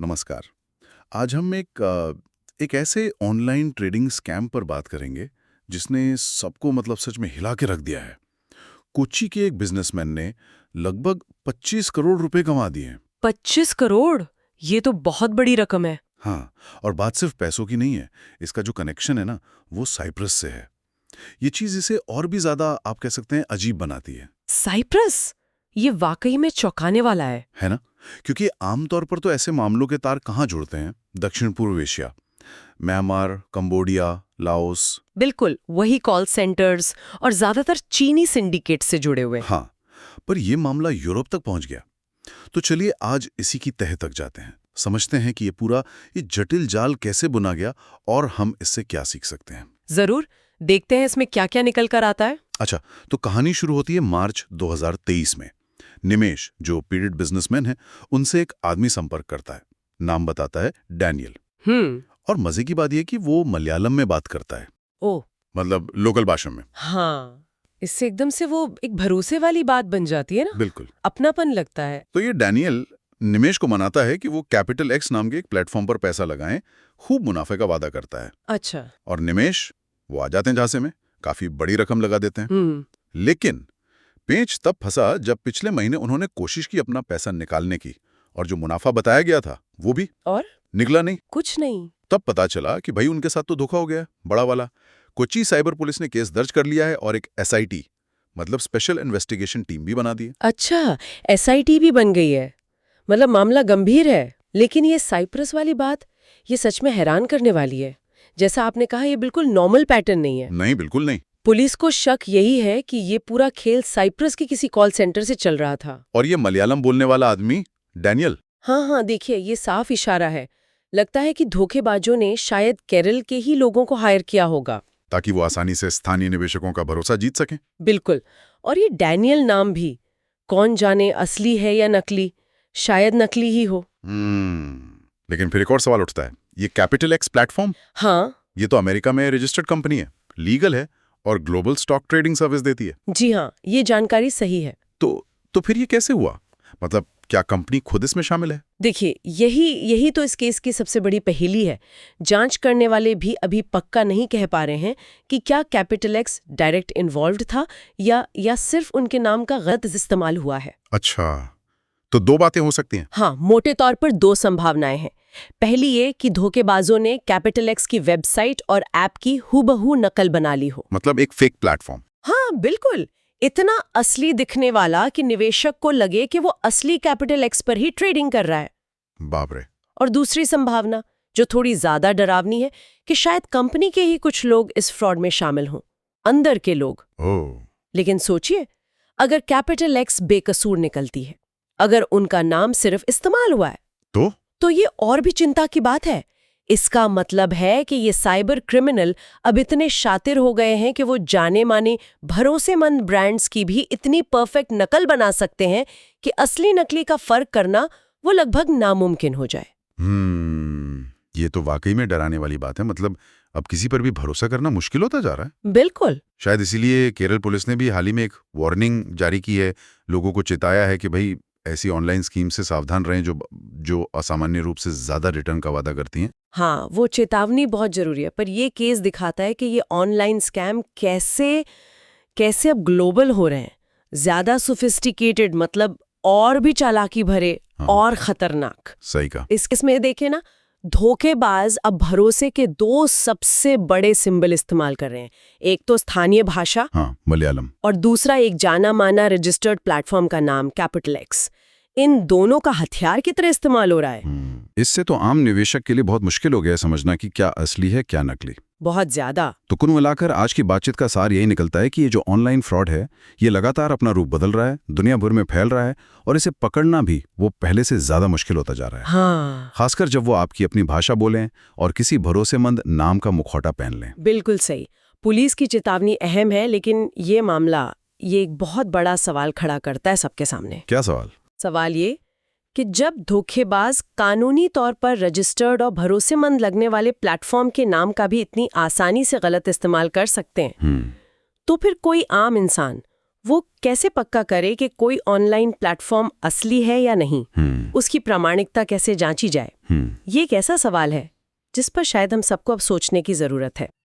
नमस्कार। आज हम एक ऐसे ऑनलाइन ट्रेडिंग स्कैम पर बात करेंगे जिसने सबको मतलब सच में हिला के रख दिया है। कोच्चि के एक बिजनेसमैन ने लगभग 25 करोड़ रुपए कमा दिए हैं। 25 करोड़? ये तो बहुत बड़ी रकम है। हाँ, और बात सिर्फ पैसों की नहीं है। इसका जो कनेक्शन है ना, वो साइप्रस से है। ये चीज इसे और भी ज्यादा आप कह सकते हैं अजीब बनाती है। साइप्रस? ये वाकई में चौंकाने वाला है ना? क्योंकि आमतौर पर तो ऐसे मामलों के तार कहाँ जुड़ते हैं? दक्षिण पूर्व एशिया, म्यांमार, कंबोडिया, लाओस। बिल्कुल वही कॉल सेंटर्स और ज्यादातर चीनी सिंडिकेट से जुड़े हुए। हाँ, पर यह मामला यूरोप तक पहुंच गया। तो चलिए आज इसी की तह तक जाते हैं, समझते हैं कि ये जटिल जाल कैसे बुना गया और हम इससे क्या सीख सकते हैं। जरूर, देखते हैं इसमें क्या क्या निकल कर आता है। अच्छा, तो कहानी शुरू होती है मार्च 2023 में। निमेश, जो पीरियड बिजनेसमैन है, उनसे एक आदमी संपर्क करता है। नाम बताता है डैनियल। और मजे की बात यह कि वो मलयालम में बात करता है। ओ, मतलब लोकल भाषा में। हाँ, इससे एकदम से वो एक भरोसे वाली बात बन जाती है ना। बिल्कुल, अपनापन लगता है। तो ये डैनियल निमेश को मनाता है कि वो कैपिटल एक्स नाम के एक प्लेटफॉर्म पर पैसा लगाएं, खूब मुनाफे का वादा करता है। अच्छा। और निमेश वो आ जाते हैं झांसे में, काफी बड़ी रकम लगा देते हैं। लेकिन पेंच तब फंसा जब पिछले महीने उन्होंने कोशिश की अपना पैसा निकालने की, और जो मुनाफा बताया गया था वो भी और निकला नहीं। कुछ नहीं। तब पता चला कि भाई उनके साथ तो धोखा हो गया, बड़ा वाला। कोच्चि साइबर पुलिस ने केस दर्ज कर लिया है और एक एसआईटी मतलब स्पेशल इन्वेस्टिगेशन टीम भी बना दी है। अच्छा, एसआईटी भी बन गई है। मतलब मामला गंभीर है। लेकिन ये साइप्रस वाली बात, ये सच में हैरान करने वाली है। जैसा आपने कहा, ये बिल्कुल नॉर्मल पैटर्न नहीं है। नहीं, बिल्कुल नहीं। पुलिस को शक यही है कि ये पूरा खेल साइप्रस के किसी कॉल सेंटर से चल रहा था। और ये मलयालम बोलने वाला आदमी डैनियल। हाँ, देखिए, ये साफ इशारा है। लगता है कि धोखेबाजों ने शायद केरल के ही लोगों को हायर किया होगा, ताकि वो आसानी से स्थानीय निवेशकों का भरोसा जीत सकें। बिल्कुल। और ये डैनियल नाम भी, कौन जाने असली है या नकली। शायद नकली ही हो। लेकिन फिर एक और सवाल उठता है, ये कैपिटल एक्स प्लेटफॉर्म, हाँ ये तो अमेरिका में रजिस्टर्ड कंपनी है, लीगल है और ग्लोबल स्टॉक ट्रेडिंग सर्विस देती है। जी हाँ, ये जानकारी सही है। तो फिर ये कैसे हुआ? मतलब क्या कंपनी खुद इसमें शामिल है? देखिए, यही तो इस केस की सबसे बड़ी पहेली है। जांच करने वाले भी अभी पक्का नहीं कह पा रहे हैं कि क्या कैपिटल एक्स डायरेक्ट इन्वॉल्व्ड था या सिर्फ उनके नाम का गलत इस्तेमाल हुआ है। अच्छा, तो दो बातें हो सकती हैं। हाँ, मोटे तौर पर दो संभावनाएं हैं। पहली ये कि धोखेबाजों ने कैपिटल एक्स की वेबसाइट और ऐप की हूबहू नकल बना ली हो। मतलब एक फेक प्लेटफॉर्म। हाँ, बिल्कुल। इतना असली दिखने वाला कि निवेशक को लगे कि वो असली कैपिटल एक्स पर ही ट्रेडिंग कर रहा है। बाप रे। और दूसरी संभावना, जो थोड़ी ज्यादा डरावनी है, कि शायद कंपनी के ही कुछ लोग इस फ्रॉड में शामिल हों, अंदर के लोग। लेकिन सोचिए, अगर कैपिटल एक्स बेकसूर निकलती है, अगर उनका नाम सिर्फ इस्तेमाल हुआ है, तो ये और भी चिंता की बात है। इसका मतलब है कि ये साइबर क्रिमिनल अब इतने शातिर हो गए हैं कि वो जाने माने भरोसेमंद ब्रांड्स की भी इतनी परफेक्ट नकल बना सकते हैं कि असली नकली का फर्क करना वो लगभग नामुमकिन हो जाए। ये तो वाकई में डराने वाली बात है। मतलब अब किसी पर भी भरोसा करना मुश्किल होता जा रहा है। बिल्कुल। शायद इसीलिए केरल पुलिस ने भी हाल ही में एक वार्निंग जारी की है, लोगों को चेताया है कि भाई ऐसी ऑनलाइन स्कीम से सावधान रहें जो असामान्य रूप से ज्यादा रिटर्न का वादा करती हैं। हाँ, वो चेतावनी बहुत जरूरी है। पर ये केस दिखाता है कि ये ऑनलाइन स्कैम कैसे अब ग्लोबल हो रहे हैं, ज्यादा सोफिस्टिकेटेड, मतलब और भी चालाकी भरे। हाँ। और खतरनाक। सही कहा। इस केस में देखे ना, धोखेबाज अब भरोसे के दो सबसे बड़े सिंबल इस्तेमाल कर रहे हैं। एक तो स्थानीय भाषा, हाँ, मलयालम, और दूसरा एक जाना माना रजिस्टर्ड प्लेटफॉर्म का नाम कैपिटल एक्स। इन दोनों का हथियार की तरह इस्तेमाल हो रहा है। इससे तो आम निवेशक के लिए बहुत मुश्किल हो गया समझना कि क्या असली है क्या नकली। बहुत ज्यादा। तो कुल मिलाकर आज की बातचीत का सार यही निकलता है कि ये जो ऑनलाइन फ्रॉड है, ये लगातार अपना रूप बदल रहा है, दुनिया भर में फैल रहा है, और इसे पकड़ना भी वो पहले से ज्यादा मुश्किल होता जा रहा है। हाँ। खासकर जब वो आपकी अपनी भाषा बोलें और किसी भरोसेमंद नाम का मुखौटा पहन लें। बिल्कुल सही। पुलिस की चेतावनी अहम है, लेकिन ये मामला एक बहुत बड़ा सवाल खड़ा करता है सबके सामने। क्या सवाल? सवाल ये कि जब धोखेबाज कानूनी तौर पर रजिस्टर्ड और भरोसेमंद लगने वाले प्लेटफॉर्म के नाम का भी इतनी आसानी से गलत इस्तेमाल कर सकते हैं, तो फिर कोई आम इंसान, वो कैसे पक्का करे कि कोई ऑनलाइन प्लेटफॉर्म असली है या नहीं? उसकी प्रामाणिकता कैसे जांची जाए? ये एक ऐसा सवाल है जिस पर शायद हम सबको अब सोचने की जरूरत है।